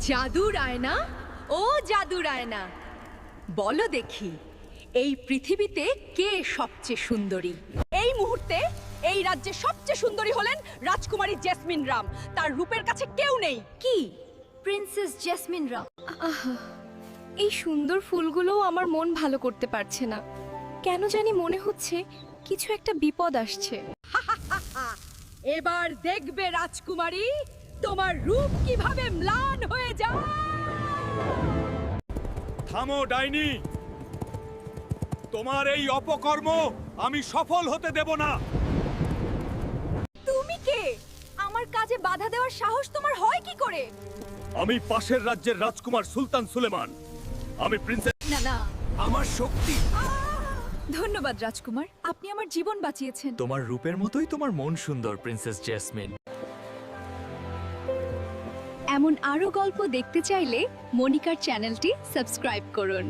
জাদুর আয়না, ও জাদুর আয়না, বলো দেখি এই পৃথিবীতে কে সবচেয়ে সুন্দরী? এই মুহূর্তে এই রাজ্যে সবচেয়ে সুন্দরী হলেন রাজকুমারী জেসমিন রাম। তার রূপের কাছে কেউ নেই। কি প্রিন্সেস জেসমিন রাম? এই সুন্দর ফুলগুলোও আমার মন ভালো করতে পারছে না। কেন জানি মনে হচ্ছে কিছু একটা বিপদ আসছে। এবার দেখবে রাজকুমারী, তোমার রূপ কিভাবে ম্লান হয়ে যায়। থামো ডাইনি, তোমার এই অপকর্ম আমি সফল হতে দেব না। তুমি কে? আমার কাজে বাধা দেওয়ার সাহস তোমার হয় কি করে? আমি পাশের রাজ্যের রাজকুমার সুলতান সুলেমান। আমি প্রিন্সেস। না না, আমার শক্তি। ধন্যবাদ রাজকুমার, আপনি আমার জীবন বাঁচিয়েছেন। তোমার রূপের মতোই তোমার মন সুন্দর, প্রিন্সেস জেসমিন। এমন আরো গল্প দেখতে চাইলে মনিকার চ্যানেলটি সাবস্ক্রাইব করুন।